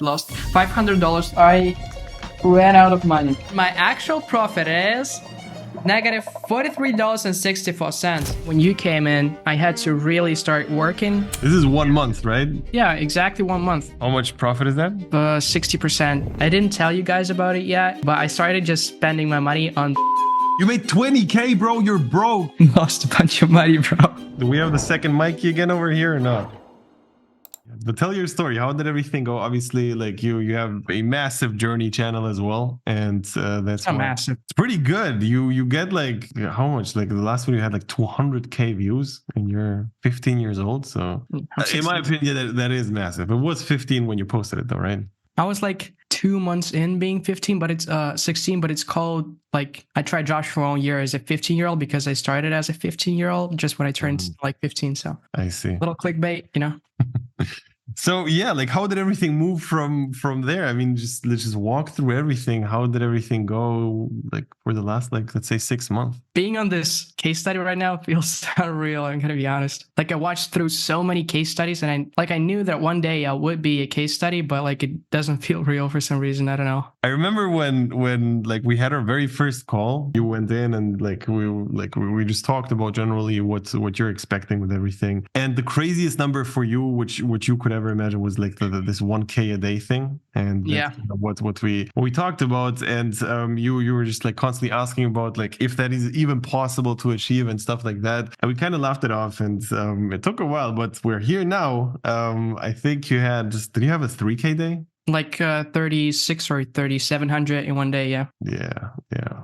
lost $500. I ran out of money. My actual profit is negative $43.64. When you came in, I had to really start working. This is 1 month, right? Yeah, exactly 1 month. How much profit is that? 60%. I didn't tell you guys about it yet, but I started just spending my money on. You made 20K, bro. You're broke. Lost a bunch of money, bro. Do we have the second Mikey again over here or not? But tell your story. How did everything go? Obviously, like you have a massive journey channel as well, and that's massive. It's pretty good. You get like how much? Like the last video had like 200K views, and you're 15 years old. So, in my opinion, that is massive. It was 15 when you posted it, though, right? I was like 2 months in being 15, but it's 16, but it's called like I tried Josh for 1 year as a 15-year-old because I started as a 15-year-old just when I turned like 15. So I see. Little clickbait, you know. So yeah, like how did everything move from there? I mean, let's just walk through everything. How did everything go like for the last like let's say 6 months? Being on this case study right now feels unreal. I'm gonna be honest. Like I watched through so many case studies, and I knew that one day I would be a case study, but like it doesn't feel real for some reason. I don't know. I remember when like we had our very first call. You went in and we just talked about generally what you're expecting with everything. And the craziest number for you, which you could ever imagine, was like this 1K a day thing. And yeah, what we talked about. And you were just like constantly asking about like if that is even possible to achieve and stuff like that. And we kind of laughed it off, and it took a while, but we're here now. I think did you have a 3K day? Like 36 or 3,700 in one day. Yeah.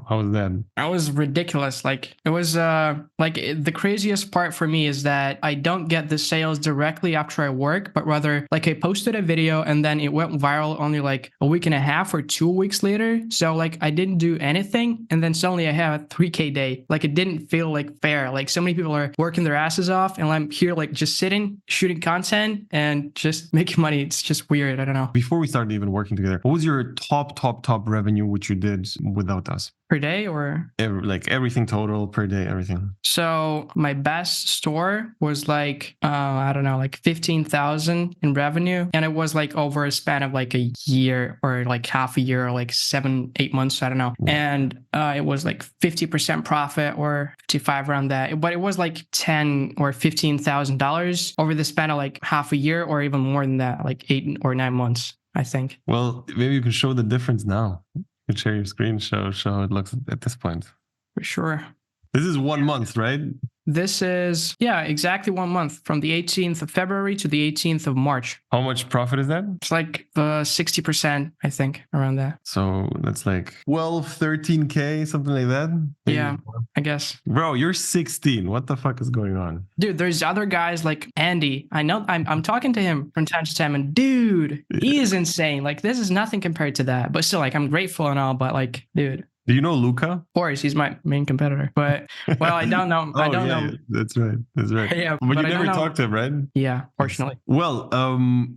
How was that? That was ridiculous. Like it was the craziest part for me is that I don't get the sales directly after I work, but rather like I posted a video and then it went viral only like a week and a half or 2 weeks later. So like I didn't do anything, and then suddenly I have a 3K day. Like it didn't feel like fair. Like so many people are working their asses off, and I'm here like just sitting, shooting content and just making money. It's just weird. I don't know. Before we started even working together, what was your top revenue which you did without us? Per day or like everything total per day, everything? So my best store was like I don't know, like 15,000 in revenue, and it was like over a span of like a year or like half a year or like 7-8 months, I don't know. And it was like 50% profit or 55 around that, but it was like $10,000 or $15,000 over the span of like half a year or even more than that, like 8 or 9 months, I think. Well, maybe you can show the difference now. You can share your screen, show how it looks at this point. For sure. This is 1 month, right? This is, yeah, exactly 1 month, from the 18th of February to the 18th of March. How much profit is that? It's like 60%, I think, around that. So that's like 12, 13K, something like that? Yeah, I guess. Bro, you're 16. What the fuck is going on? Dude, there's other guys like Andy. I know I'm talking to him from time to time, and dude, he is insane. Like this is nothing compared to that. But still, like I'm grateful and all, but like, dude. Do you know Luca? Of course, he's my main competitor. But well, I don't know. I don't know. Yeah, that's right. Yeah, but you never talked to him, right? Yeah, fortunately. Well,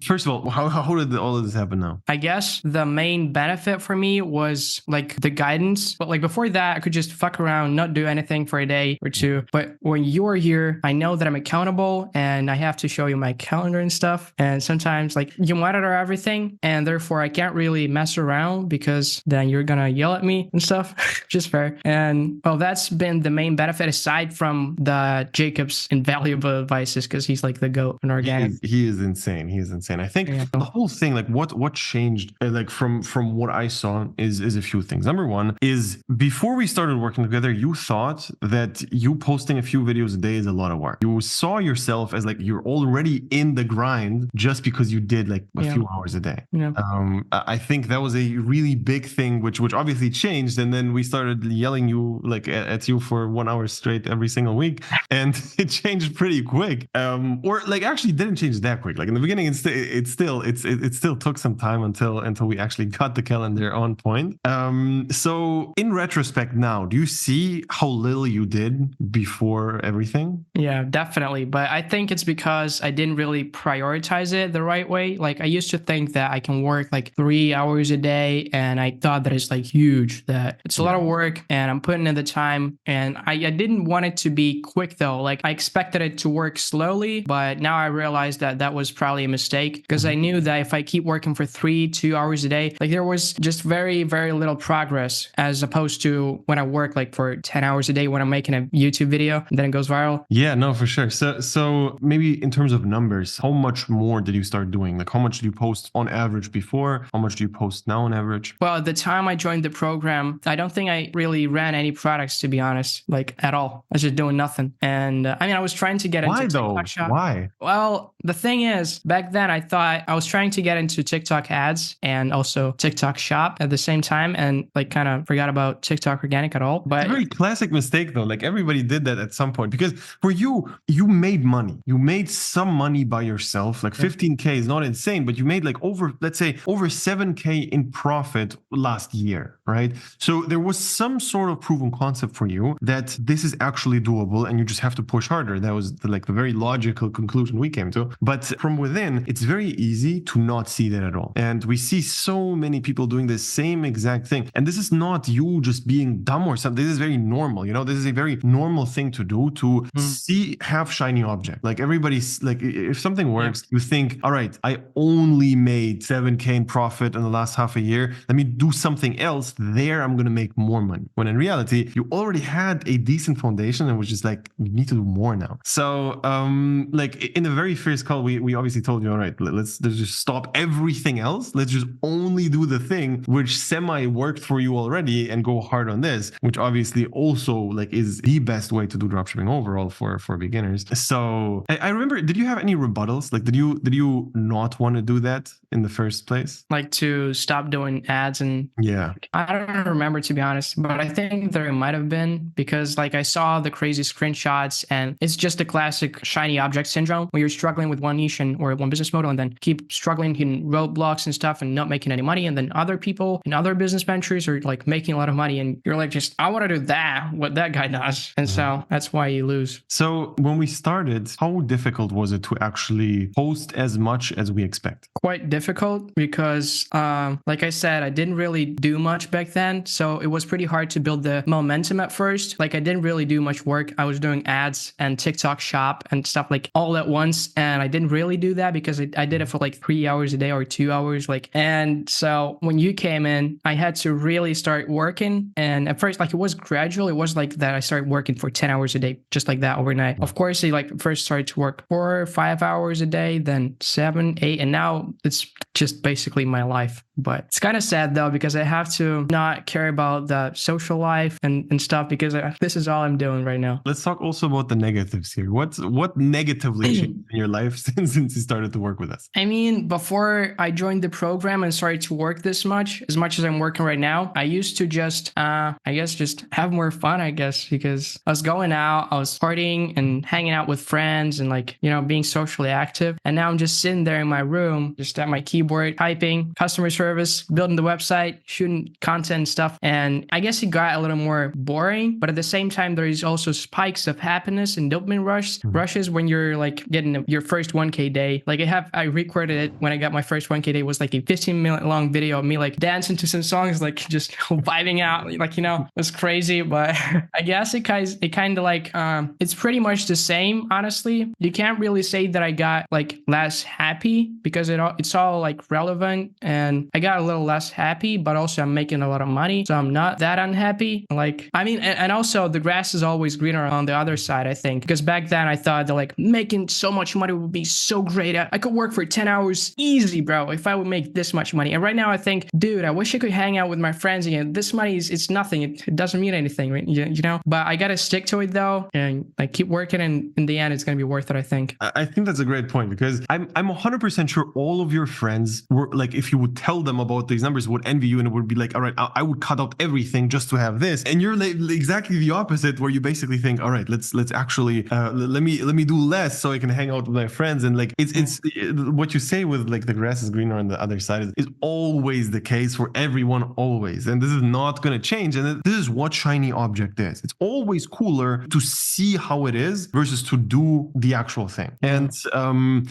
first of all, how did all of this happen now? I guess the main benefit for me was like the guidance. But like before that, I could just fuck around, not do anything for a day or two. But when you're here, I know that I'm accountable and I have to show you my calendar and stuff. And sometimes like you monitor everything, and therefore I can't really mess around because then you're gonna yell at me and stuff. Just fair. And well, that's been the main benefit aside from the Jacob's invaluable advices, because he's like the GOAT in organic. He is insane. He is insane. I think the whole thing, like what changed, like from what I saw is a few things. Number one is before we started working together, you thought that you posting a few videos a day is a lot of work. You saw yourself as like you're already in the grind just because you did like a few hours a day. Yeah. I think that was a really big thing, which obviously changed, and then we started yelling you like at you for 1 hour straight every single week, and it changed pretty quick. Or like actually didn't change that quick. Like in the beginning, it still took some time until we actually got the calendar on point. So in retrospect now, do you see how little you did before everything? Yeah, definitely. But I think it's because I didn't really prioritize it the right way. Like I used to think that I can work like 3 hours a day, and I thought that it's like huge, that but it's a lot of work and I'm putting in the time. And I didn't want it to be quick though. Like I expected it to work slowly, but now I realized that that was probably a mistake because I knew that if I keep working for 2 hours a day, like there was just very, very little progress as opposed to when I work like for 10 hours a day when I'm making a YouTube video and then it goes viral. Yeah, no, for sure. So maybe in terms of numbers, how much more did you start doing? Like how much did you post on average before? How much do you post now on average? Well, at the time I joined the program, I don't think I really ran any products, to be honest, like at all. I was just doing nothing. And I mean, I was trying to get into TikTok Shop. Why? Well, the thing is, back then I thought I was trying to get into TikTok ads and also TikTok Shop at the same time, and like kind of forgot about TikTok Organic at all. But it's a very classic mistake though. Like everybody did that at some point because for you made money. You made some money by yourself. Like 15K is not insane, but you made like let's say over 7K in profit last year, right? So there was some sort of proven concept for you that this is actually doable and you just have to push harder. That was the very logical conclusion we came to. But from within, it's very easy to not see that at all. And we see so many people doing the same exact thing. And this is not you just being dumb or something. This is very normal. This is a very normal thing to do, to have shiny object. Like everybody's like, if something works, you think, all right, I only made 7K in profit in the last half a year. Let me do something else. There, I'm going to make more money. When in reality, you already had a decent foundation and was just like, you need to do more now. So, like in the very first call, we obviously told you, all right, let's just stop everything else. Let's just only do the thing which semi worked for you already and go hard on this, which obviously also like is the best way to do dropshipping overall for beginners. So I remember, did you have any rebuttals? Like, did you not want to do that in the first place? Like to stop doing ads and I don't remember, to be honest, but I think there might have been because like I saw the crazy screenshots and it's just a classic shiny object syndrome where you're struggling with one niche or one business model and then keep struggling in roadblocks and stuff and not making any money. And then other people in other business ventures are like making a lot of money and you're like, just, I want to do that, what that guy does. And so that's why you lose. So when we started, how difficult was it to actually post as much as we expect? Quite difficult because, like I said, I didn't really do much back then. So it was pretty hard to build the momentum at first. Like I didn't really do much work. I was doing ads and TikTok Shop and stuff like all at once. And I didn't really do that because I did it for like 3 hours a day or 2 hours. And so when you came in, I had to really start working. And at first, like it was gradual. It was like that I started working for 10 hours a day, just like that overnight. Of course, I like first started to work 4 or 5 hours a day, then 7, 8, and now it's just basically my life. But it's kind of sad though, because I have to not care about the social life and stuff because this is all I'm doing right now. Let's talk also about the negatives here. What negatively changed in your life since you started to work with us? I mean, before I joined the program and started to work this much, as much as I'm working right now, I used to just, I guess, just have more fun, I guess, because I was going out, I was partying and hanging out with friends and like, being socially active. And now I'm just sitting there in my room, just at my keyboard, typing, customer service, building the website, shooting content and stuff. And I guess it got a little more boring, but at the same time, there is also spikes of happiness and dopamine rushes when you're like getting your first 1K day. Like I recorded it when I got my first 1K day. It was like a 15-minute long video of me like dancing to some songs, like just vibing out, like, it was crazy. But I guess it kind of like, it's pretty much the same, honestly. You can't really say that I got like less happy because it's all like relevant, and I got a little less happy, but also I'm making a lot of money, so I'm not that unhappy. Like, I mean, and also the grass is always greener on the other side, I think, because back then I thought that like making so much money would be so great. I could work for 10 hours easy, bro, if I would make this much money. And right now I think, dude, I wish I could hang out with my friends again. This money it's nothing. It doesn't mean anything, right? But I gotta stick to it though, and like keep working, and in the end it's gonna be worth it, I think. I think that's a great point, because I'm 100% sure all of your friends were like, if you would tell them about these numbers, would envy you and it would be like, all right, I would cut out everything just to have this. And you're like exactly the opposite, where you basically think, all right, let's actually let me do less so I can hang out with my friends. And like it's what you say with like the grass is greener on the other side is always the case for everyone, always. And this is not going to change. And this is what shiny object is. It's always cooler to see how it is versus to do the actual thing. And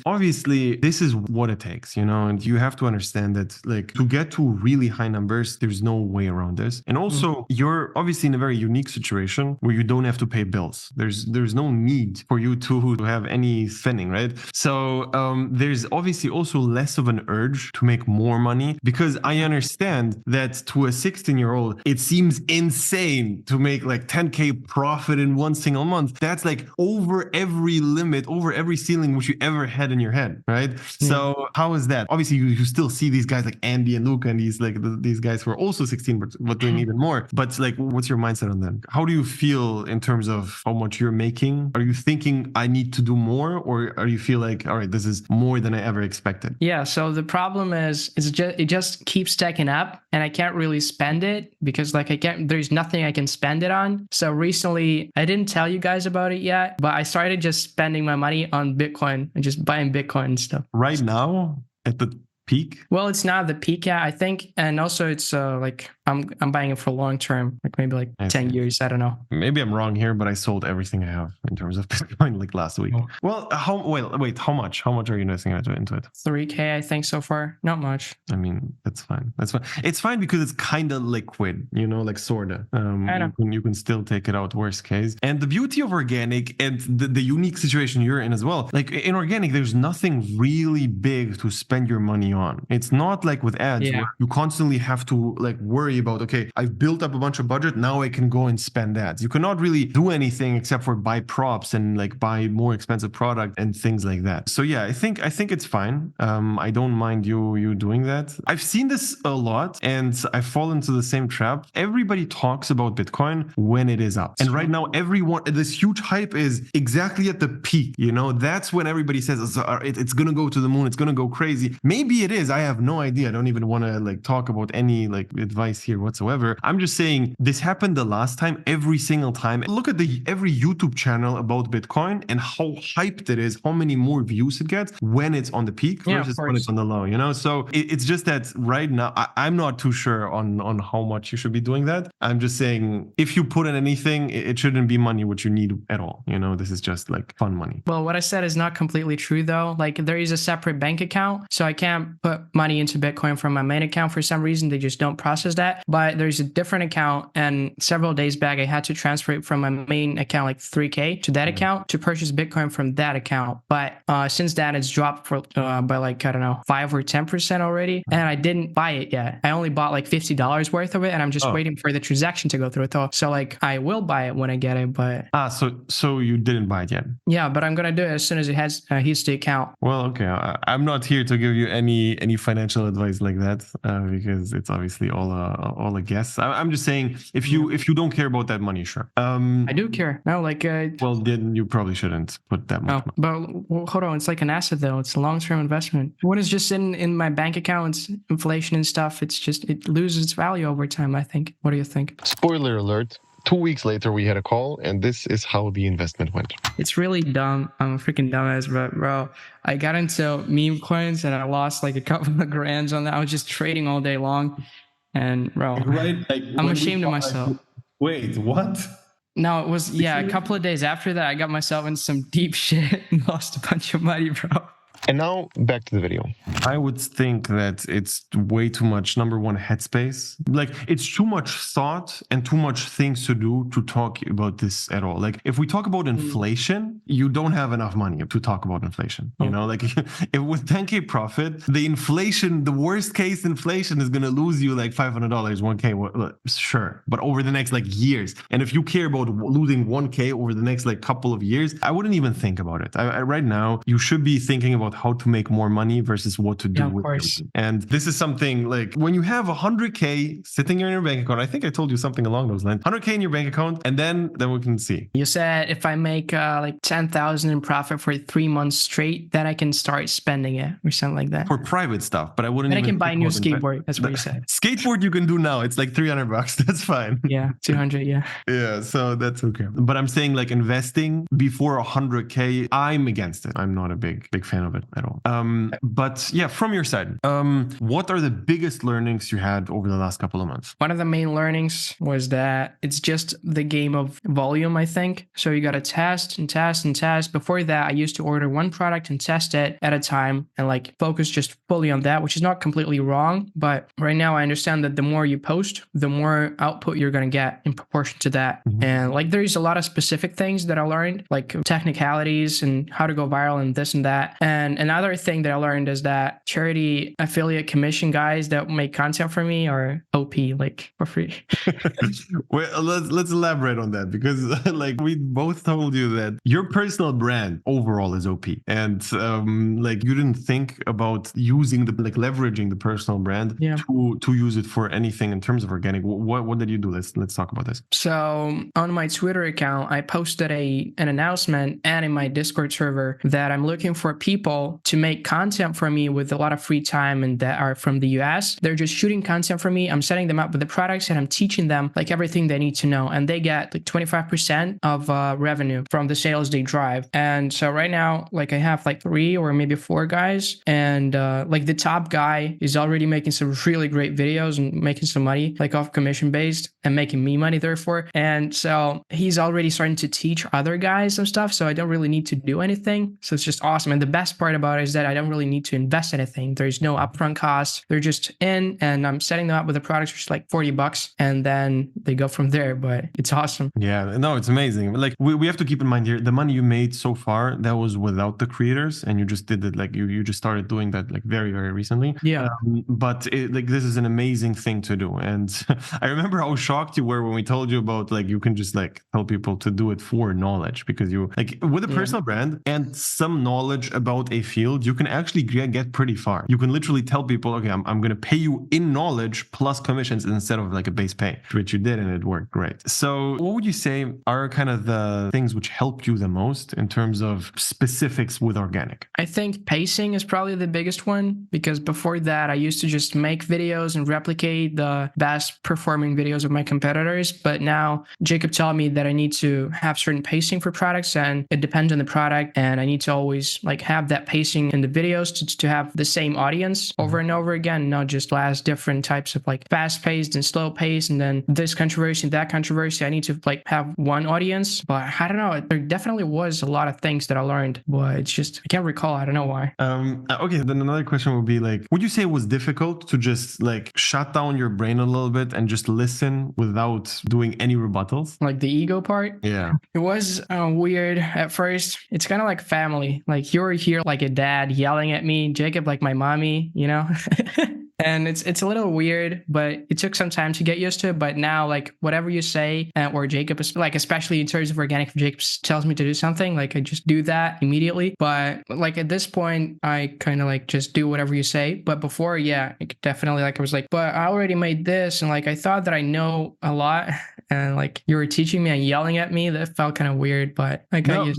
obviously this is what it takes, and you have to understand that like to get to really high numbers, there's no way around about this. And also, you're obviously in a very unique situation where you don't have to pay bills. There's no need for you to have any spending, right? So there's obviously also less of an urge to make more money, because I understand that to a 16-year-old, it seems insane to make like 10K profit in one single month. That's like over every limit, over every ceiling which you ever had in your head, right? So how is that? Obviously, you still see these guys like Andy and Luca and these guys who are also 16 but doing even more. But like, what's your mindset on them? How do you feel in terms of how much you're making? Are you thinking I need to do more, or are you feel like, all right, this is more than I ever expected? Yeah. So the problem is it just keeps stacking up, and I can't really spend it because like there's nothing I can spend it on. So recently, I didn't tell you guys about it yet, but I started just spending my money on Bitcoin and just buying Bitcoin and stuff. Right now, at the peak? Well, it's not the peak yet, I think, and also it's like I'm buying it for long term, like maybe like 10 years. I don't know. Maybe I'm wrong here, but I sold everything I have in terms of Bitcoin like last week. Oh. Well, wait, how much? How much are you investing into it? 3K, I think so far. Not much. I mean, that's fine. That's fine. It's fine because it's kind of liquid, you know, like sorta. I know. You can still take it out worst case. And the beauty of organic and the unique situation you're in as well. Like in organic, there's nothing really big to spend your money on. It's not like with ads where you constantly have to like worry about, okay, I've built up a bunch of budget, now I can go and spend ads. You cannot really do anything except for buy props and like buy more expensive product and things like that. So yeah, I think it's fine. I don't mind you doing that. I've seen this a lot and I fall into the same trap. Everybody talks about Bitcoin when it is up. And right now, this huge hype is exactly at the peak. You know, that's when everybody says it's going to go to the moon. It's going to go crazy. Maybe it is. I have no idea. I don't even want to like talk about any like advice here whatsoever. I'm just saying this happened the last time, every single time. Look at every YouTube channel about Bitcoin and how hyped it is, how many more views it gets when it's on the peak versus when it's on the low, you know? So it's just that right now, I'm not too sure on how much you should be doing that. I'm just saying if you put in anything, it shouldn't be money which you need at all. You know, this is just like fun money. Well, what I said is not completely true though. Like there is a separate bank account, so I can't put money into Bitcoin from my main account. For some reason, they just don't process that. But there's a different account, and several days back, I had to transfer it from my main account, like 3K, to that account to purchase Bitcoin from that account. But since then, it's dropped by like, I don't know, 5 or 10% already. And I didn't buy it yet. I only bought like $50 worth of it, and I'm just waiting for the transaction to go through. So like, I will buy it when I get it, but... So you didn't buy it yet? Yeah, but I'm going to do it as soon as it hits the account. Well, okay. I'm not here to give you any financial advice like that because it's obviously all a guess. I'm just saying if you don't care about that money, sure. I do care. No, like well, then you probably shouldn't put that much money. But hold on, it's like an asset though. It's a long-term investment. When it's just in my bank account, it's inflation and stuff. It loses its value over time, I think. What do you think? Spoiler alert. 2 weeks later, we had a call, and this is how the investment went. It's really dumb. I'm a freaking dumbass, but bro, I got into meme coins and I lost like a couple of grands on that. I was just trading all day long, and bro, right? Like, I'm ashamed of myself. Wait, what? No, it was a couple of days after that. I got myself in some deep shit and lost a bunch of money, bro. And now back to the video. I would think that it's way too much, number one, headspace. Like it's too much thought and too much things to do to talk about this at all. Like if we talk about inflation, you don't have enough money to talk about inflation. You know, like if with 10K profit, the worst case inflation is going to lose you like $500, 1K, sure. But over the next like years. And if you care about losing 1K over the next like couple of years, I wouldn't even think about it. Right now, you should be thinking about how to make more money versus what to do with it. And this is something like when you have 100K sitting in your bank account, I think I told you something along those lines, 100K in your bank account, and then we can see. You said if I make like 10,000 in profit for 3 months straight, then I can start spending it or something like that. For private stuff, but I wouldn't then I can buy a new skateboard. That's what you said. Skateboard you can do now. It's like $300. That's fine. Yeah, 200, yeah. Yeah, so that's okay. But I'm saying like investing before 100K, I'm against it. I'm not a big fan of it. it at all. But yeah, from your side, what are the biggest learnings you had over the last couple of months? One of the main learnings was that it's just the game of volume, I think. So you got to test and test and test. Before that, I used to order one product and test it at a time and like focus just fully on that, which is not completely wrong. But right now I understand that the more you post, the more output you're going to get in proportion to that. And like there's a lot of specific things that I learned, like technicalities and how to go viral and this and that. And another thing that I learned is that charity affiliate commission guys that make content for me are OP, like for free. Well, let's elaborate on that, because like we both told you that your personal brand overall is OP, and like you didn't think about using the like leveraging the personal brand to use it for anything in terms of organic. What did you do? Let's talk about this. So on my Twitter account, I posted an announcement and in my Discord server that I'm looking for people to make content for me with a lot of free time and that are from the US. They're just shooting content for me. I'm setting them up with the products and I'm teaching them like everything they need to know. And they get like 25% of revenue from the sales they drive. And so right now, like I have like 3 or maybe 4 guys, and like the top guy is already making some really great videos and making some money, like off commission based and making me money therefore. And so he's already starting to teach other guys some stuff. So I don't really need to do anything. So it's just awesome. And the best part about it is that I don't really need to invest anything. There's no upfront costs. They're just in and I'm setting them up with the products, which is like $40, and then they go from there. But it's awesome. Yeah, no, it's amazing. Like we have to keep in mind here, the money you made so far, that was without the creators, and you just did it like you just started doing that like very, very recently. Yeah. But like this is an amazing thing to do. And I remember how shocked you were when we told you about like you can just like tell people to do it for knowledge, because you like with a personal brand and some knowledge about a field, you can actually get pretty far. You can literally tell people, okay, I'm going to pay you in knowledge plus commissions instead of like a base pay, which you did, and it worked great. So what would you say are kind of the things which helped you the most in terms of specifics with organic? I think pacing is probably the biggest one, because before that I used to just make videos and replicate the best performing videos of my competitors. But now Jacob told me that I need to have certain pacing for products, and it depends on the product, and I need to always like have that pacing in the videos to have the same audience over and over again, not just last different types of like fast paced and slow paced and then this controversy, that controversy. I need to like have one audience. But I don't know, there definitely was a lot of things that I learned, but it's just I can't recall. I don't know why. Okay, then another question would be like, would you say it was difficult to just like shut down your brain a little bit and just listen without doing any rebuttals? Like the ego part? Yeah. It was weird at first. It's kind of like family. Like you're here like a dad yelling at me, Jacob like my mommy, you know? And it's a little weird, but it took some time to get used to it. But now, like whatever you say, or Jacob is like, especially in terms of organic, if Jacob tells me to do something, like I just do that immediately. But like at this point, I kind of like just do whatever you say. But before, yeah, definitely like I was like, but I already made this, and like I thought that I know a lot, and like you were teaching me and yelling at me. That felt kind of weird, but like no,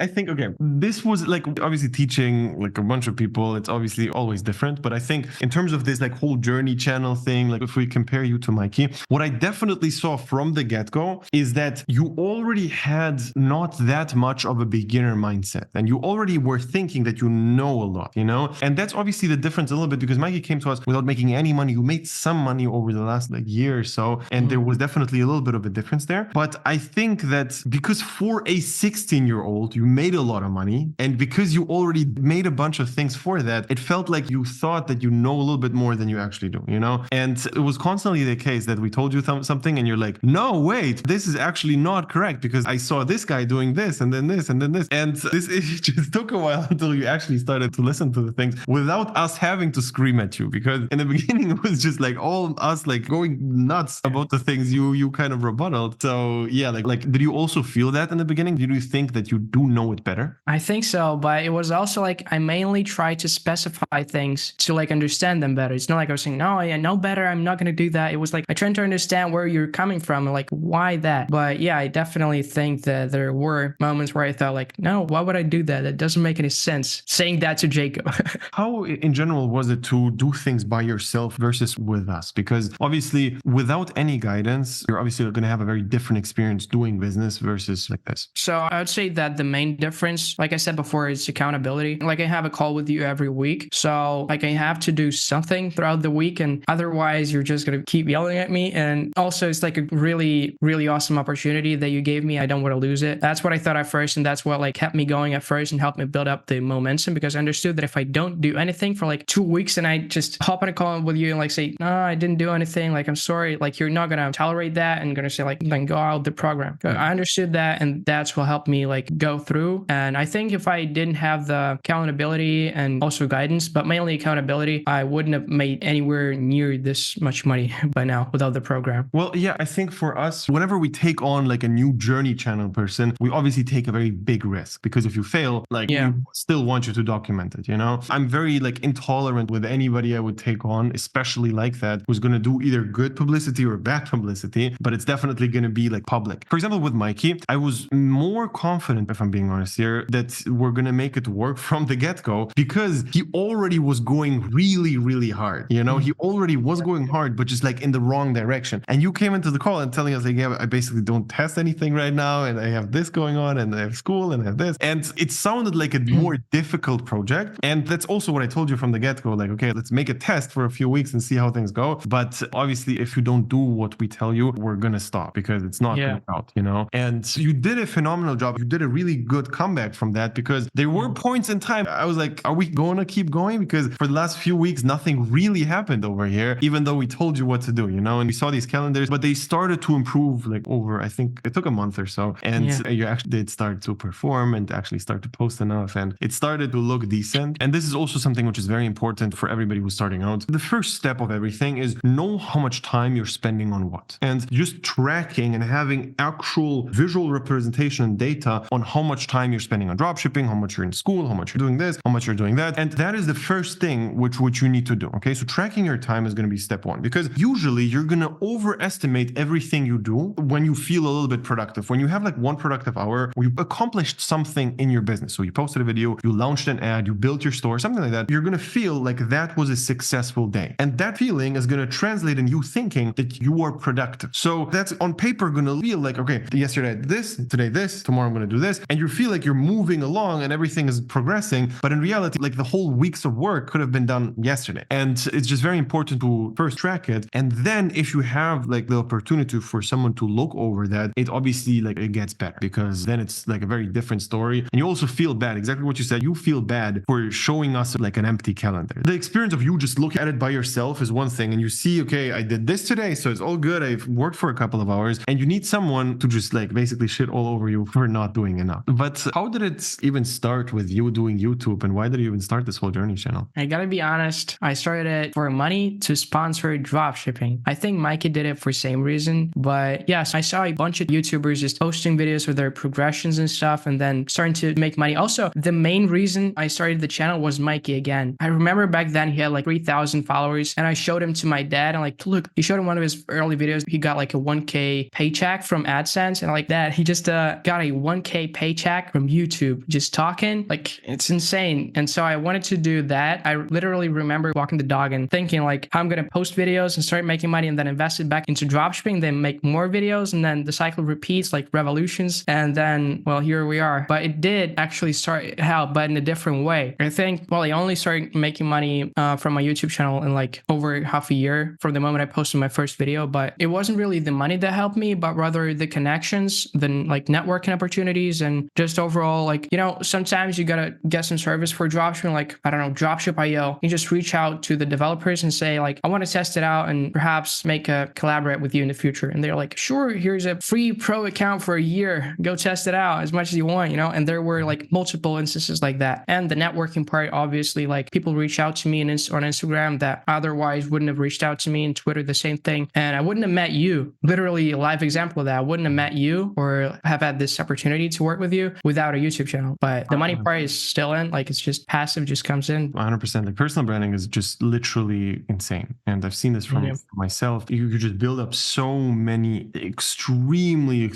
I think okay, this was like obviously teaching like a bunch of people. It's obviously always different, but I think in terms of this like whole journey channel thing, like if we compare you to Mikey, what I definitely saw from the get-go is that you already had not that much of a beginner mindset, and you already were thinking that you know a lot, you know? And that's obviously the difference a little bit, because Mikey came to us without making any money. You made some money over the last like year or so, and there was definitely a little bit of a difference there. But I think that because for a 16-year-old, you made a lot of money, and because you already made a bunch of things for that, it felt like you thought that you know a little bit more than you actually do, you know? And it was constantly the case that we told you something and you're like, no, wait, this is actually not correct, because I saw this guy doing this and then this and then this. And this it just took a while until you actually started to listen to the things without us having to scream at you, because in the beginning it was just like all us like going nuts about the things you kind of rebutted. So yeah, like did you also feel that in the beginning? Did you think that you do know it better? I think so, but it was also like I mainly tried to specify things to like understand them better. It's not like I was saying, no, I know better, I'm not going to do that. It was like I tried to understand where you're coming from and like why that. But yeah, I definitely think that there were moments where I thought like, no, why would I do that? That doesn't make any sense. Saying that to Jacob. How in general was it to do things by yourself versus with us? Because obviously without any guidance, you're obviously obviously going to have a very different experience doing business versus like this. So I would say that the main difference, like I said before, is accountability. Like I have a call with you every week. So like I have to do something throughout the week, and otherwise you're just going to keep yelling at me. And also it's like a really, really awesome opportunity that you gave me. I don't want to lose it. That's what I thought at first. And that's what like kept me going at first and helped me build up the momentum, because I understood that if I don't do anything for like 2 weeks and I just hop on a call with you and like say, no, I didn't do anything, like I'm sorry, like you're not going to tolerate that and going to say like, then go out of the program. I understood that, and that's what helped me like go through. And I think if I didn't have the accountability and also guidance, but mainly accountability, I wouldn't have made anywhere near this much money by now without the program. Well, yeah, I think for us, whenever we take on like a new journey channel person, we obviously take a very big risk, because if you fail, like we still want you to document it, you know? I'm very like intolerant with anybody I would take on, especially like that, who's going to do either good publicity or bad publicity, but it's definitely going to be like public. For example, with Mikey, I was more confident, if I'm being honest here, that we're going to make it work from the get-go, because he already was going really, really hard. You know, he already was going hard, but just like in the wrong direction. And you came into the call and telling us like, yeah, I basically don't test anything right now, and I have this going on, and I have school, and I have this. And it sounded like a more difficult project. And that's also what I told you from the get-go, like, okay, let's make a test for a few weeks and see how things go. But obviously, if you don't do what we tell you, we're going to stop, because it's not going out, you know? And you did a phenomenal job. You did a really good comeback from that, because there were points in time I was like, are we going to keep going? Because for the last few weeks, nothing really happened over here, even though we told you what to do, you know? And we saw these calendars, but they started to improve like over, I think it took a month or so. And you actually did start to perform and actually start to post enough. And it started to look decent. And this is also something which is very important for everybody who's starting out. The first step of everything is know how much time you're spending on what. And just tracking and having actual visual representation and data on how much time you're spending on dropshipping, how much you're in school, how much you're doing this, how much you're doing that. And that is the first thing which you need to do. Okay. So tracking your time is going to be step one, because usually you're going to overestimate everything you do when you feel a little bit productive. When you have like one productive hour where you accomplished something in your business. So you posted a video, you launched an ad, you built your store, something like that. You're going to feel like that was a successful day. And that feeling is going to translate in you thinking that you are productive. So that's on paper going to feel like, okay, yesterday I did this, today this, tomorrow I'm going to do this. And you feel like you're moving along and everything is progressing. But in reality, like the whole weeks of work could have been done yesterday. And it's just very important to first track it. And then if you have like the opportunity for someone to look over that, it obviously like it gets better, because then it's like a very different story. And you also feel bad, exactly what you said. You feel bad for showing us like an empty calendar. The experience of you just looking at it by yourself is one thing. And you see, okay, I did this today, so it's all good. I've worked for a couple of hours, and you need someone to just like basically shit all over you for not doing enough. But how did it even start with you doing YouTube, and why did you even start this whole journey channel? I gotta be honest, I started it for money to sponsor dropshipping. I think Mikey did it for the same reason, but yes, I saw a bunch of YouTubers just posting videos with their progressions and stuff, and then starting to make money. Also, the main reason I started the channel was Mikey again. I remember back then he had like 3,000 followers, and I showed him to my dad, and like, look, he showed him one of his early videos. He got like a 1K paycheck from AdSense, and like that, he just got a 1K paycheck from YouTube, just talking. Like, it's insane. And so I wanted to do that. I literally remember walking the dog and thinking like, I'm gonna post videos and start making money, and then invest it back into dropshipping, then make more videos, and then the cycle repeats like revolutions. And then, well, here we are. But it did actually start out, but in a different way. I think, well, I only started making money from my YouTube channel in like over half a year from the moment I posted my first video. But it wasn't really the money that helped me, but rather the connections, the like networking opportunities, and just overall, like, you know, sometimes you gotta get some service for dropshipping, like, I don't know, Dropship.io. You just reach out to the developers and say like, I want to test it out and perhaps make a collaborate with you in the future. And they're like, sure, here's a free pro account for a year. Go test it out as much as you want, you know? And there were like multiple instances like that. And the networking part, obviously, like people reach out to me on Instagram that otherwise wouldn't have reached out to me, and Twitter, the same thing. And I wouldn't have met you, literally a live example of that. I wouldn't have met you or have had this opportunity to work with you without a YouTube channel. But the money part is still in, like it's just passive, just comes in. 100%. Like personal branding is just literally insane. And I've seen this from myself. You just build up so many extremely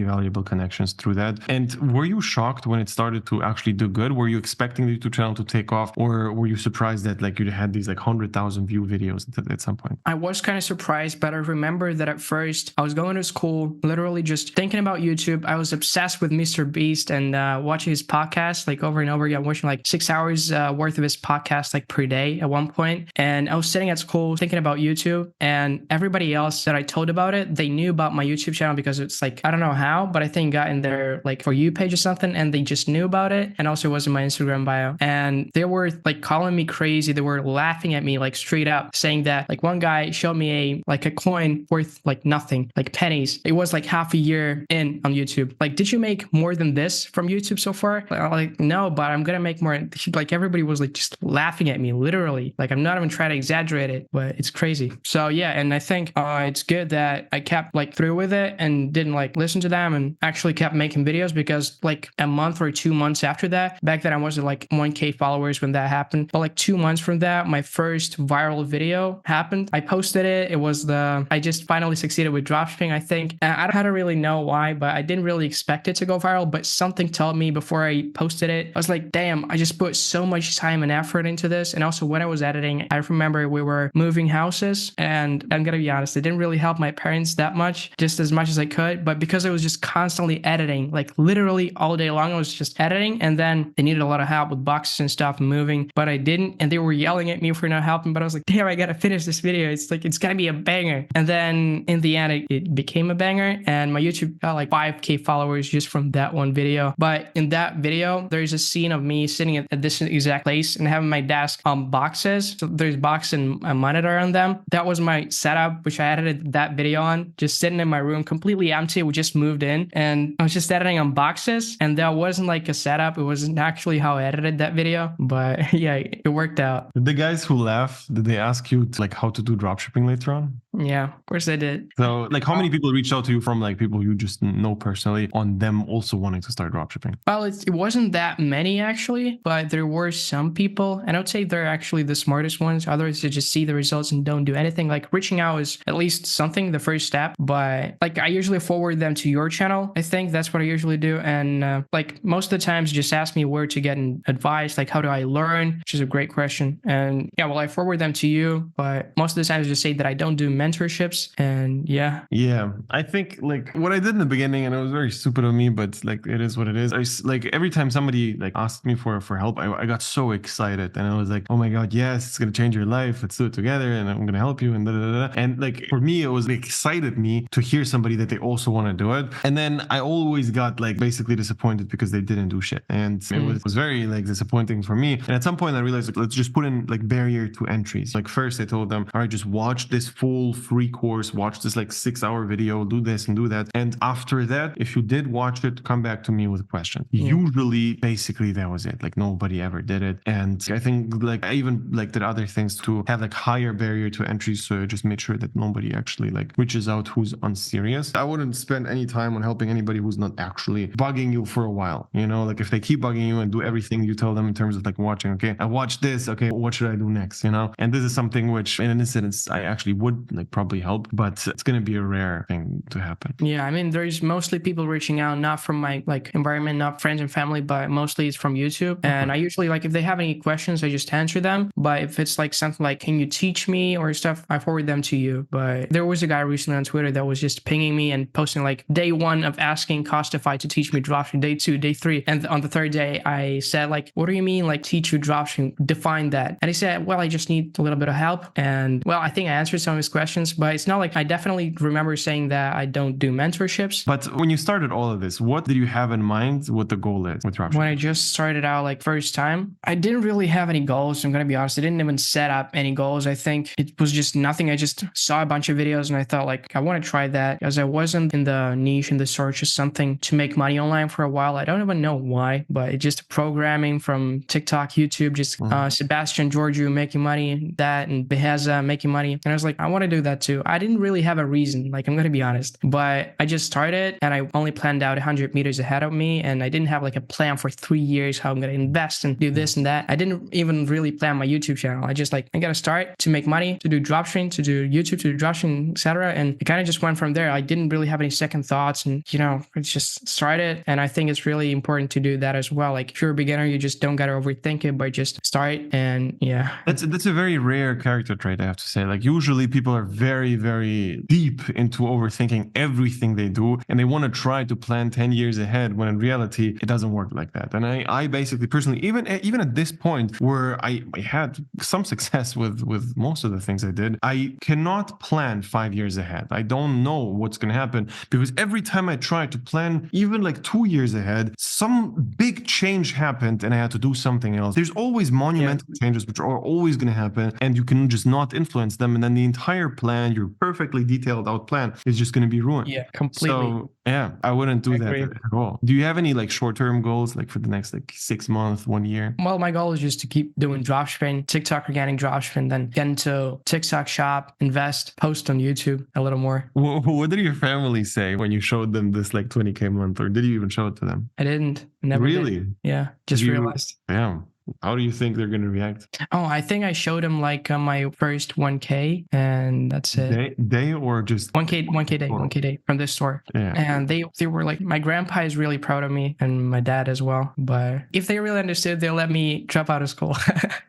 valuable connections through that. And were you shocked when it started to actually do good? Were you expecting the YouTube channel to take off, or were you surprised that like you had these like 100,000 view videos at some point? I was kind of surprised, but I remember that at first first. I was going to school, literally just thinking about YouTube. I was obsessed with Mr. Beast and watching his podcast like over and over again, watching like 6 hours worth of his podcast like per day at one point. And I was sitting at school thinking about YouTube, and everybody else that I told about it, they knew about my YouTube channel because it's like, I don't know how, but I think got in their like For You page or something, and they just knew about it. And also it was in my Instagram bio. And they were like calling me crazy. They were laughing at me like straight up, saying that like one guy showed me a coin worth like nothing, like pennies. It was like half a year in on YouTube. Like, did you make more than this from YouTube so far? Like, no, but I'm gonna make more. Like everybody was like just laughing at me, literally. Like I'm not even trying to exaggerate it, but it's crazy. So yeah, and I think it's good that I kept like through with it and didn't like listen to them and actually kept making videos, because like a month or 2 months after that, back then I wasn't like 1K followers when that happened, but like 2 months from that, my first viral video happened. I posted it. It was I just finally succeeded with dropshipping, I think. And I don't really know why, but I didn't really expect it to go viral, but something told me before I posted it, I was like, damn, I just put so much time and effort into this. And also when I was editing, I remember we were moving houses, and I'm gonna be honest, it didn't really help my parents that much, just as much as I could. But because I was just constantly editing, like literally all day long, I was just editing, and then they needed a lot of help with boxes and stuff and moving, but I didn't. And they were yelling at me for not helping, but I was like, damn, I gotta finish this video. It's like, it's gotta be a banger. And then in the end, it became a banger, and my YouTube got like 5K followers just from that one video. But in that video, there's a scene of me sitting at this exact place and having my desk on boxes. So there's box and a monitor on them. That was my setup, which I edited that video on, just sitting in my room, completely empty. We just moved in, and I was just editing on boxes, and that wasn't like a setup. It wasn't actually how I edited that video, but yeah, it worked out. The guys who laugh, did they ask you like how to do dropshipping later on? Yeah, of course I did. So like how many people reached out to you from like people you just know personally on them also wanting to start dropshipping? Well, it wasn't that many actually, but there were some people, and I would say they're actually the smartest ones. Others that just see the results and don't do anything. Like reaching out is at least something, the first step, but like I usually forward them to your channel. I think that's what I usually do. And like most of the times just ask me where to get advice, like how do I learn, which is a great question. And yeah, well, I forward them to you, but most of the times just say that I don't do mentorships. And yeah. Yeah, I think like what I did in the beginning, and it was very stupid of me, but like it is what it is. Like every time somebody like asked me for help, I got so excited, and I was like, oh my god, yes, it's gonna change your life. Let's do it together, and I'm gonna help you, and da da da. And like for me, it was excited me to hear somebody that they also want to do it. And then I always got like basically disappointed because they didn't do shit, and it was very like disappointing for me. And at some point, I realized like, let's just put in like barrier to entries. Like first, I told them, all right, just watch this full free course, watch this like 6-hour video, do this and do that. And after that, if you did watch it, come back to me with a question. Usually, basically, that was it. Like nobody ever did it. And I think like I even like did other things to have like higher barrier to entry. So I just made sure that nobody actually like reaches out who's unserious. I wouldn't spend any time on helping anybody who's not actually bugging you for a while. You know, like if they keep bugging you and do everything you tell them in terms of like watching, okay, I watched this, okay, what should I do next? You know, and this is something which in an instance I actually would like probably help, but it's going to be a rare thing to happen. Yeah, I mean, there's mostly people reaching out, not from my like environment, not friends and family, but mostly it's from YouTube. And I usually like if they have any questions, I just answer them. But if it's like something like, can you teach me or stuff, I forward them to you. But there was a guy recently on Twitter that was just pinging me and posting like day 1 of asking Kostify to teach me dropshipping, day 2, day 3. And on the 3rd day, I said like, what do you mean like teach you dropshipping? Define that. And he said, well, I just need a little bit of help. And well, I think I answered some of his questions, but it's not like I definitely remember saying that I don't do mentorships. But when you started all of this, what did you have in mind what the goal is with dropshipping? When I just started out like first time, I didn't really have any goals. I'm going to be honest. I didn't even set up any goals. I think it was just nothing. I just saw a bunch of videos and I thought like, I want to try that because I wasn't in the niche, in the search of something to make money online for a while. I don't even know why, but it's just programming from TikTok, YouTube, just Sebastian Georgiou making money, that, and Beheza making money. And I was like, I want to do that too. I didn't really have a reason, like I'm going to be honest, but I just started and I only planned out 100 meters ahead of me. And I didn't have like a plan for 3 years, how I'm going to invest and do this and that. I didn't even really plan my YouTube channel. I just like, I got to start to make money, to do dropshipping, to do YouTube, to do dropshipping, etc. And it kind of just went from there. I didn't really have any second thoughts and, you know, it's just started. And I think it's really important to do that as well. Like if you're a beginner, you just don't got to overthink it, but just start. And yeah. That's a very rare character trait, I have to say. Like usually people are very, very deep into overthinking everything they do, and they want to try to plan 10 years ahead, when in reality, it doesn't work like that. And I basically personally, even at this point where I had some success with most of the things I did, I cannot plan 5 years ahead. I don't know what's going to happen, because every time I try to plan even like 2 years ahead, some big change happened and I had to do something else. There's always monumental changes which are always going to happen, and you can just not influence them, and then the entire plan, your perfectly detailed out plan, is just going to be ruined. Yeah, completely. So yeah, I wouldn't do that agree. at all. Do you have any like short-term goals, like for the next like 6 months, 1 year? Well, my goal is just to keep doing dropshipping, TikTok organic dropshipping, then get into TikTok shop, invest, post on YouTube a little more. What did your family say when you showed them this like 20K month, or did you even show it to them? I didn't. Never Really? did. Yeah, just realized. Yeah. How do you think they're going to react? Oh, I think I showed him like my first 1K, and that's it. They or just 1K day from this store. Yeah. And they were like, my grandpa is really proud of me, and my dad as well. But if they really understood, they'll let me drop out of school.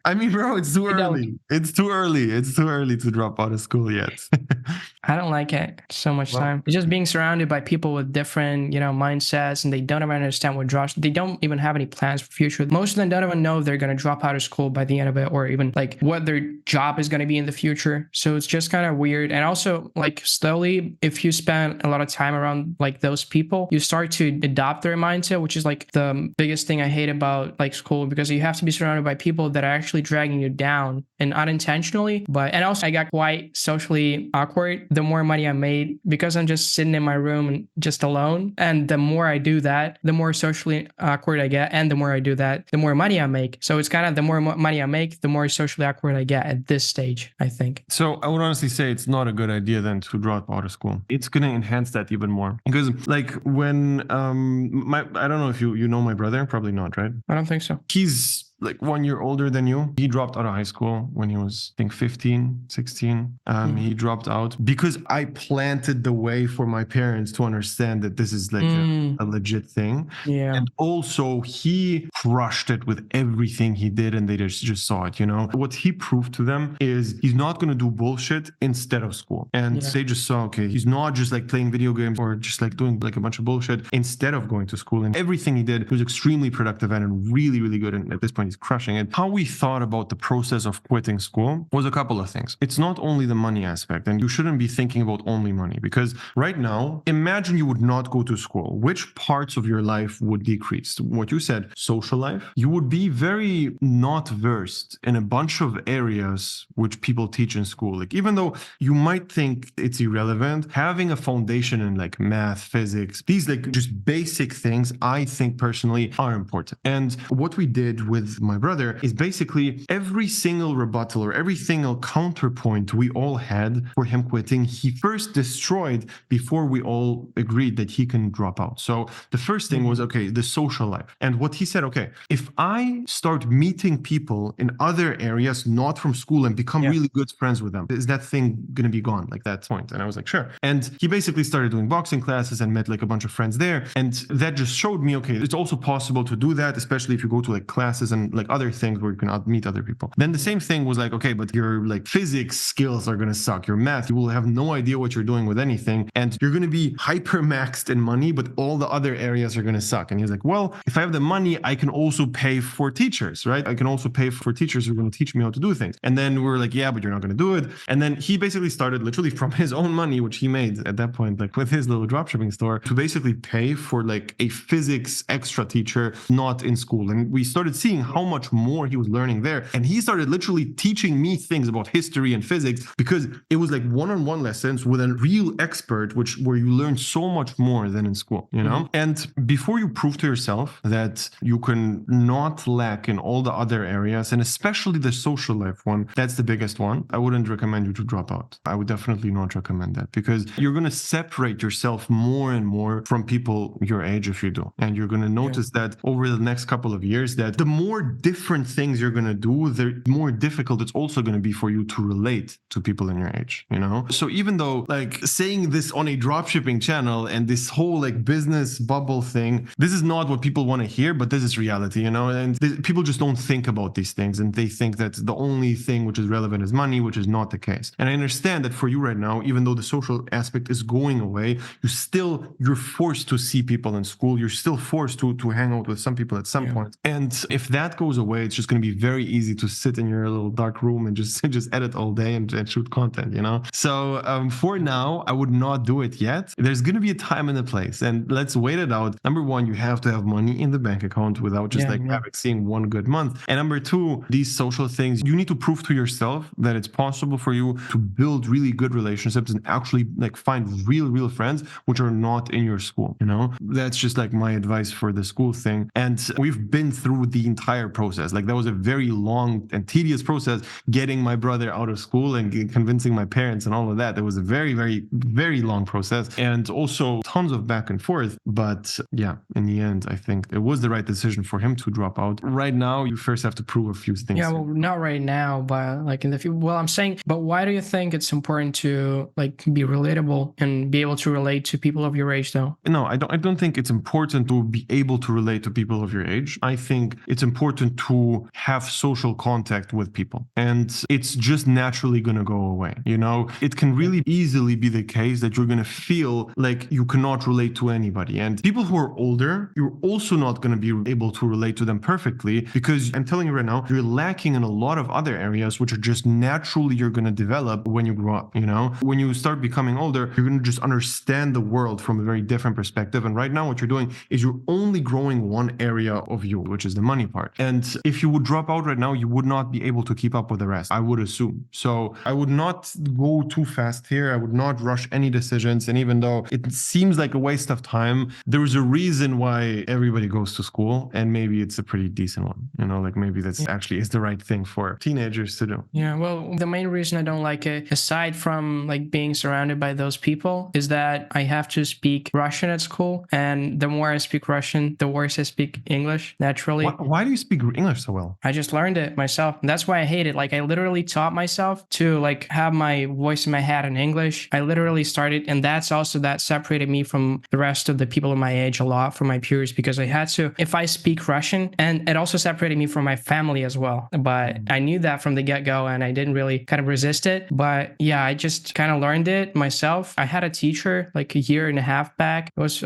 I mean, bro, it's too They don't. early. It's too early. It's too early to drop out of school yet. I don't like it so much time. It's just being surrounded by people with different, mindsets, and they don't even understand what drops. They don't even have any plans for future. Most of them don't even know they're going to drop out of school by the end of it, or even like what their job is going to be in the future. So it's just kind of weird. And also, like, slowly, if you spend a lot of time around like those people, you start to adopt their mindset, which is like the biggest thing I hate about like school, because you have to be surrounded by people that are actually dragging you down, and unintentionally. And also I got quite socially awkward the more money I made, because I'm just sitting in my room and just alone. And the more I do that, the more socially awkward I get. And the more I do that, the more money I make. So it's kind of the more money I make, the more socially awkward I get at this stage, I think. So I would honestly say it's not a good idea then to drop out of school. It's going to enhance that even more, because like when I don't know if you know my brother, probably not, right? I don't think so. He's like 1 year older than you. He dropped out of high school when he was, I think, 15, 16. He dropped out because I planted the way for my parents to understand that this is like a legit thing. Yeah. And also he crushed it with everything he did, and they just saw it, What he proved to them is he's not going to do bullshit instead of school. And they just saw, okay, he's not just like playing video games or just like doing like a bunch of bullshit instead of going to school. And everything he did was extremely productive and really, really good. And at this point, he's crushing it. How we thought about the process of quitting school was a couple of things. It's not only the money aspect, and you shouldn't be thinking about only money, because right now, imagine you would not go to school. Which parts of your life would decrease? What you said, social life. You would be very not versed in a bunch of areas which people teach in school. Like, even though you might think it's irrelevant, having a foundation in like math, physics, these like just basic things, I think personally are important. And what we did with my brother is basically every single rebuttal or every single counterpoint we all had for him quitting, he first destroyed before we all agreed that he can drop out. So the first thing was, okay, the social life. And what he said, okay, if I start meeting people in other areas, not from school, and become really good friends with them, is that thing going to be gone, like that point? And I was like, sure. And he basically started doing boxing classes and met like a bunch of friends there. And that just showed me, okay, it's also possible to do that, especially if you go to like classes and like other things where you can meet other people. Then the same thing was like, okay, but your like physics skills are going to suck. Your math, you will have no idea what you're doing with anything. And you're going to be hyper maxed in money, but all the other areas are going to suck. And he was like, well, if I have the money, I can also pay for teachers, right? I can also pay for teachers who are going to teach me how to do things. And then we were like, yeah, but you're not going to do it. And then he basically started literally from his own money, which he made at that point, like with his little dropshipping store, to basically pay for like a physics extra teacher, not in school. And we started seeing how much more he was learning there. And he started literally teaching me things about history and physics, because it was like one-on-one lessons with a real expert, where you learn so much more than in school, And before you prove to yourself that you can not lack in all the other areas, and especially the social life one, that's the biggest one, I wouldn't recommend you to drop out. I would definitely not recommend that, because you're going to separate yourself more and more from people your age if you do. And you're going to notice that over the next couple of years, that the more different things you're going to do, the more difficult it's also going to be for you to relate to people in your age, you know? So even though like saying this on a dropshipping channel and this whole like business bubble thing, this is not what people want to hear, but this is reality, you know? And people just don't think about these things, and they think that the only thing which is relevant is money, which is not the case. And I understand that for you right now, even though the social aspect is going away, you're forced to see people in school. You're still forced to hang out with some people at some point. And if that goes away, it's just going to be very easy to sit in your little dark room and just edit all day and shoot content, you know? So for now, I would not do it yet. There's going to be a time and a place, and let's wait it out. Number one, you have to have money in the bank account without just seeing one good month. And number two, these social things, you need to prove to yourself that it's possible for you to build really good relationships and actually like find real friends which are not in your school, you know? That's just like my advice for the school thing. And we've been through the entire process. Like that was a very long and tedious process, getting my brother out of school and convincing my parents and all of that. It was a very long process, and also tons of back and forth. But yeah, in the end, I think it was the right decision for him to drop out. Right now, you first have to prove a few things. Yeah, well, not right now, but like in the future. Well, I'm saying, but why do you think it's important to like be relatable and be able to relate to people of your age, though? No, I don't think it's important to be able to relate to people of your age. I think it's important to have social contact with people, and it's just naturally going to go away. You know, it can really easily be the case that you're going to feel like you cannot relate to anybody. And people who are older, you're also not going to be able to relate to them perfectly, because I'm telling you right now, you're lacking in a lot of other areas which are just naturally you're going to develop when you grow up. You know, when you start becoming older, you're going to just understand the world from a very different perspective. And right now what you're doing is you're only growing one area of you, which is the money part. And if you would drop out right now, you would not be able to keep up with the rest, I would assume. So I would not go too fast here. I would not rush any decisions. And even though it seems like a waste of time, there is a reason why everybody goes to school, and maybe it's a pretty decent one, you know, like maybe that's actually is the right thing for teenagers to do. Yeah, well, the main reason I don't like it, aside from like being surrounded by those people, is that I have to speak Russian at school, and the more I speak Russian, the worse I speak English naturally. Why do you speak English so well? I just learned it myself, and that's why I hate it. Like I literally taught myself to like have my voice in my head in English. I literally started, and that's also that separated me from the rest of the people in my age a lot, from my peers, because I had to, if I speak Russian, and it also separated me from my family as well. But I knew that from the get-go, and I didn't really kind of resist it. But yeah, I just kind of learned it myself. I had a teacher like a year and a half back. It was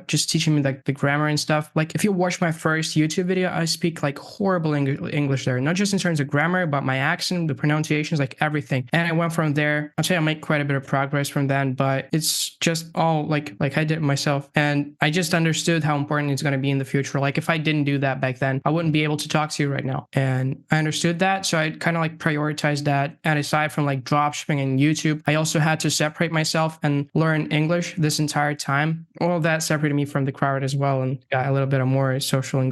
just teaching me like the grammar and stuff. Like if you watch my first YouTube video, I speak like horrible English there, not just in terms of grammar, but my accent, the pronunciations, like everything. And I went from there. I'd say I made quite a bit of progress from then, but it's just all like I did it myself. And I just understood how important it's going to be in the future. Like if I didn't do that back then, I wouldn't be able to talk to you right now. And I understood that. So I kind of like prioritized that. And aside from like dropshipping and YouTube, I also had to separate myself and learn English this entire time. All of that separated me from the crowd as well, and got a little bit of more social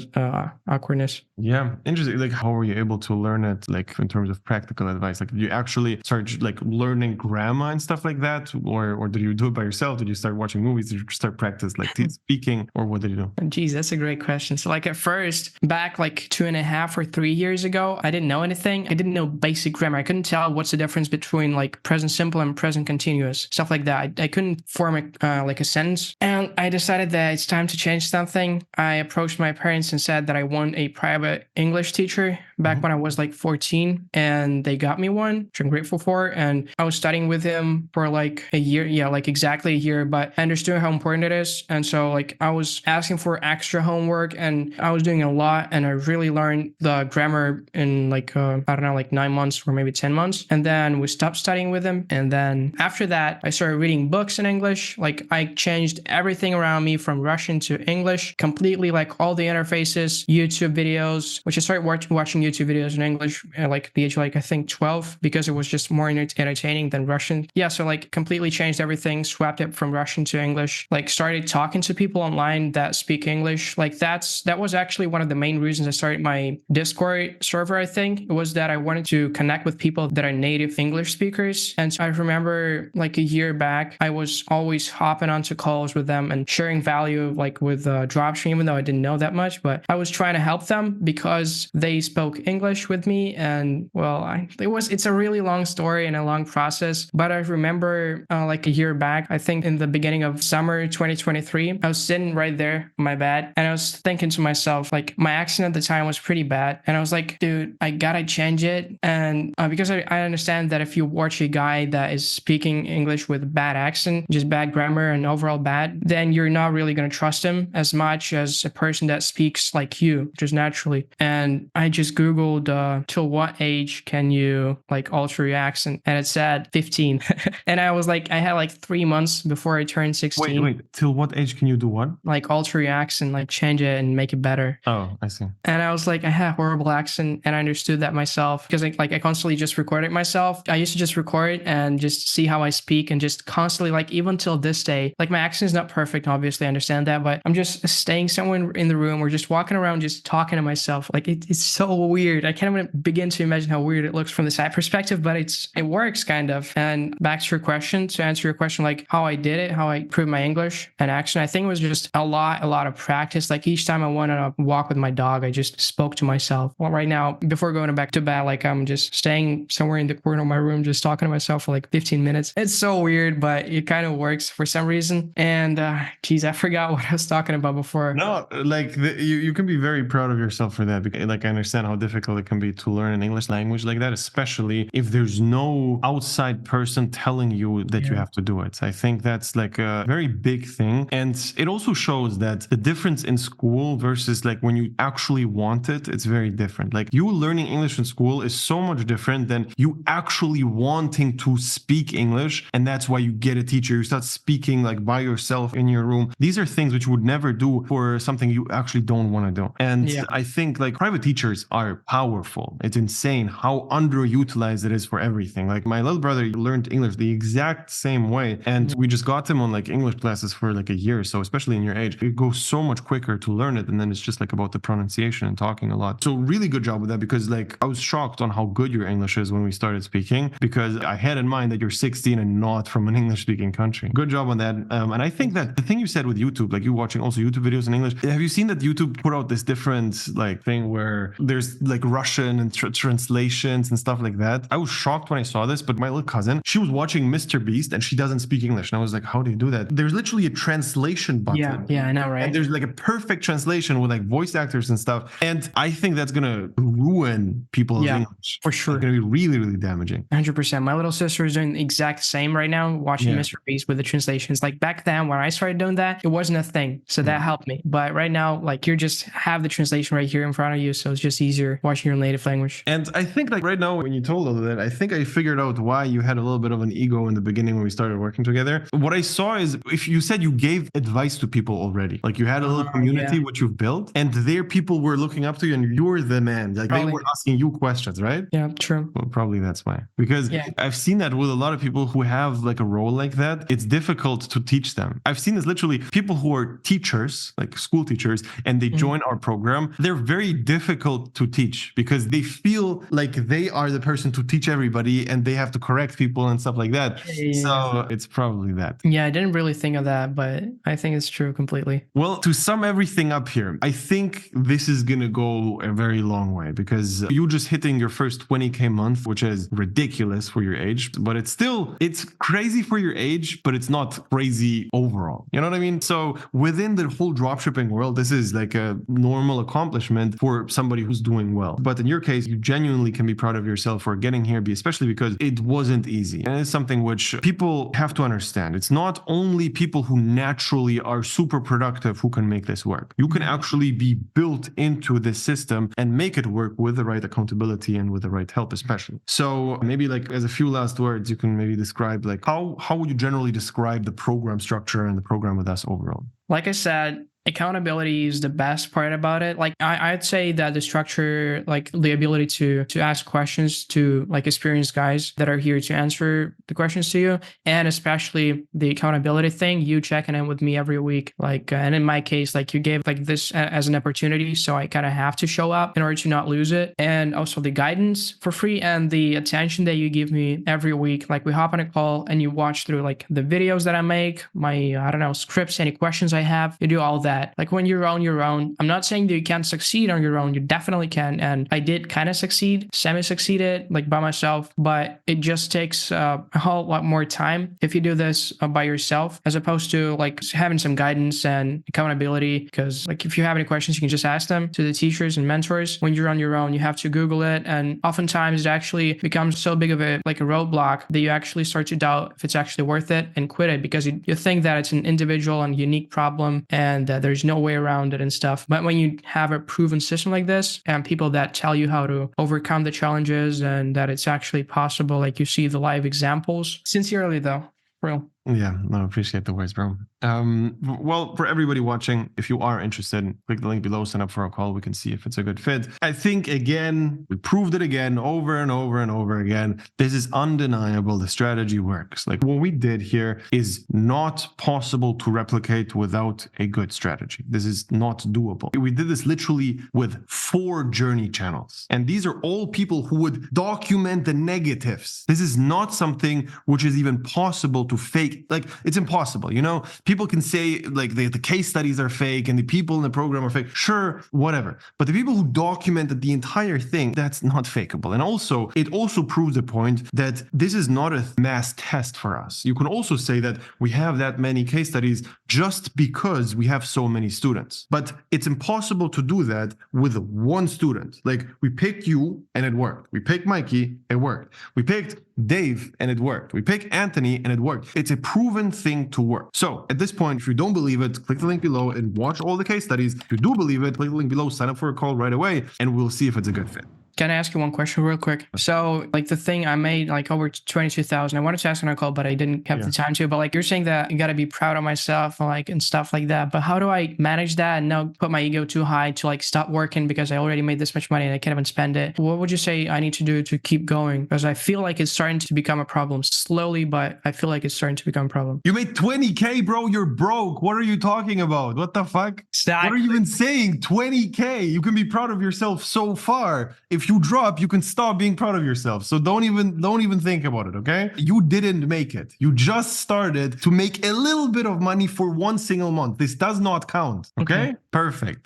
awkwardness. Yeah, interesting. Like, how were you able to learn it? Like, in terms of practical advice, like, did you actually start like learning grammar and stuff like that, or did you do it by yourself? Did you start watching movies? Did you start practice like speaking, or what did you do? Geez, that's a great question. So, like at first, back like 2.5 or 3 years ago, I didn't know anything. I didn't know basic grammar. I couldn't tell what's the difference between like present simple and present continuous, stuff like that. I couldn't form like a sentence, and I decided that it's time to change something. I approached my parents and said that I want a private English teacher back when I was like 14, and they got me one, which I'm grateful for. And I was studying with him for like a year. Yeah, like exactly a year, but I understood how important it is. And so like I was asking for extra homework, and I was doing a lot, and I really learned the grammar in like, I don't know, like 9 months or maybe 10 months. And then we stopped studying with him. And then after that, I started reading books in English. Like I changed everything around me from Russian to English completely, like all the interfaces, YouTube videos, which I started watching YouTube videos in English at like the age of like, I think 12, because it was just more entertaining than Russian. Yeah. So like completely changed everything, swapped it from Russian to English, like started talking to people online that speak English. Like that was actually one of the main reasons I started my Discord server. I think it was that I wanted to connect with people that are native English speakers. And so I remember like a year back, I was always hopping onto calls with them and sharing value like with dropshipping, even though I didn't know that much, but I was trying to help them. because they spoke English with me. And well, it's a really long story and a long process. But I remember like a year back, I think in the beginning of summer 2023, I was sitting right there on my bed and I was thinking to myself, like my accent at the time was pretty bad. And I was like, dude, I gotta change it. And because I understand that if you watch a guy that is speaking English with bad accent, just bad grammar and overall bad, then you're not really going to trust him as much as a person that speaks like you, just naturally. And I just Googled, till what age can you like alter your accent? And it said 15. And I was like, I had like 3 months before I turned 16. Wait, till what age can you do what? Like alter your accent, like change it and make it better. Oh, I see. And I was like, I had a horrible accent and I understood that myself because I constantly just recorded myself. I used to just record and just see how I speak and just constantly, like even till this day, like my accent is not perfect, obviously I understand that, but I'm just staying somewhere in the room or just walking around just talking to myself. Like it's so weird. I can't even begin to imagine how weird it looks from the side perspective, but it works kind of. And back to your question, to answer your question, like how I did it, how I improved my English and accent, I think it was just a lot of practice. Like each time I went on a walk with my dog, I just spoke to myself. Well, right now, before going back to bed, like I'm just staying somewhere in the corner of my room, just talking to myself for like 15 minutes. It's so weird, but it kind of works for some reason. And geez, I forgot what I was talking about before. No, like you can be very proud of yourself for that. Because, like I understand how difficult it can be to learn an English language like that, especially if there's no outside person telling you that you have to do it. I think that's like a very big thing. And it also shows that the difference in school versus like when you actually want it, it's very different. Like you learning English in school is so much different than you actually wanting to speak English. And that's why you get a teacher. You start speaking like by yourself in your room. These are things which you would never do for something you actually don't want to do. And I think like private teachers are powerful. It's insane how underutilized it is for everything. Like my little brother learned English the exact same way. And we just got him on like English classes for like a year. So especially in your age, it goes so much quicker to learn it. And then it's just like about the pronunciation and talking a lot. So really good job with that, because like I was shocked on how good your English is when we started speaking, because I had in mind that you're 16 and not from an English speaking country. Good job on that. And I think that the thing you said with YouTube, like you watching also YouTube videos in English, have you seen that YouTube put out this different like thing where there's like Russian and translations and stuff like that? I was shocked when I saw this, but my little cousin, she was watching Mr. Beast and she doesn't speak English. And I was like, how do you do that? There's literally a translation button. Yeah, I know, right? And there's like a perfect translation with like voice actors and stuff. And I think that's going to ruin people's English. For sure. It's going to be really, really damaging. 100%. My little sister is doing the exact same right now, watching Mr. Beast with the translations. Like back then when I started doing that, it wasn't a thing. So that helped me. But right now, like you just have the translation right here in front of you. So it's just easier watching your native language. And I think like right now, when you told all of that, I think I figured out why you had a little bit of an ego in the beginning when we started working together. What I saw is if you said you gave advice to people already, like you had a little community which you've built, and there people were looking up to you and you're the man. Like they were asking you questions, right? Yeah, true. Well, probably that's why. Because I've seen that with a lot of people who have like a role like that, it's difficult to teach them. I've seen this literally people who are teachers, like school teachers, and they join our program. They're very difficult to teach because they feel like they are the person to teach everybody and they have to correct people and stuff like that. So it's probably that. Yeah, I didn't really think of that, but I think it's true completely. Well, to sum everything up here, I think this is going to go a very long way because you just hitting your first 20K month, which is ridiculous for your age, but it's crazy for your age, but it's not crazy overall. You know what I mean? So within the whole dropshipping world, this is like a normal accomplishment for somebody who's doing well. But in your case, you genuinely can be proud of yourself for getting here, especially because it wasn't easy. And it's something which people have to understand. It's not only people who naturally are super productive who can make this work. You can actually be built into this system and make it work with the right accountability and with the right help, especially. So maybe like as a few last words, you can maybe describe like how would you generally describe the program structure and the program with us overall? Like I said, accountability is the best part about it. Like I'd say that the structure, like the ability to ask questions to like experienced guys that are here to answer the questions to you, and especially the accountability thing, you checking in with me every week. Like, and in my case, like you gave like this as an opportunity, so I kind of have to show up in order to not lose it. And also the guidance for free and the attention that you give me every week. Like we hop on a call and you watch through like the videos that I make, my, I don't know, scripts, any questions I I have, you do all that. Like when you're on your own, I'm not saying that you can't succeed on your own. You definitely can. And I did kind of succeed, semi-succeeded, like by myself, but it just takes a whole lot more time if you do this by yourself, as opposed to like having some guidance and accountability. Because like if you have any questions, you can just ask them to the teachers and mentors. When you're on your own, you have to Google it. And oftentimes it actually becomes so big of a roadblock that you actually start to doubt if it's actually worth it and quit it, because you think that it's an individual and unique problem and that there's no way around it and stuff. But when you have a proven system like this and people that tell you how to overcome the challenges and that it's actually possible, like you see the live examples. Sincerely though, real. Yeah, no, I appreciate the words, bro. Well, for everybody watching, if you are interested, click the link below, sign up for a call. We can see if it's a good fit. I think, again, we proved it again, over and over and over again. This is undeniable. The strategy works. Like what we did here is not possible to replicate without a good strategy. This is not doable. We did this literally with 4 journey channels. And these are all people who would document the negatives. This is not something which is even possible to fake. Like it's impossible, you know. People can say like the case studies are fake and the people in the program are fake. Sure, whatever. But the people who documented the entire thing, that's not fakeable. And also, it also proves the point that this is not a mass test for us. You can also say that we have that many case studies just because we have so many students. But it's impossible to do that with one student. Like we picked you and it worked. We picked Mikey, it worked. We picked Dave and it worked. We picked Anthony and it worked. It's a proven thing to work. So at this point, if you don't believe it, click the link below and watch all the case studies. If you do believe it, click the link below, sign up for a call right away, and we'll see if it's a good fit. Can I ask you one question real quick? So like the thing I made like over 22,000, I wanted to ask on a call, but I didn't have the time to, but like you're saying that you got to be proud of myself and like, and stuff like that. But how do I manage that and not put my ego too high to like stop working because I already made this much money and I can't even spend it? What would you say I need to do to keep going? Because I feel like it's starting to become a problem slowly, but I feel like it's starting to become a problem. You made 20K, bro. You're broke. What are you talking about? What the fuck? Exactly. What are you even saying? 20K. You can be proud of yourself so far. If you drop, you can stop being proud of yourself. So don't even think about it, okay? You didn't make it. You just started to make a little bit of money for one single month. This does not count, okay? Perfect.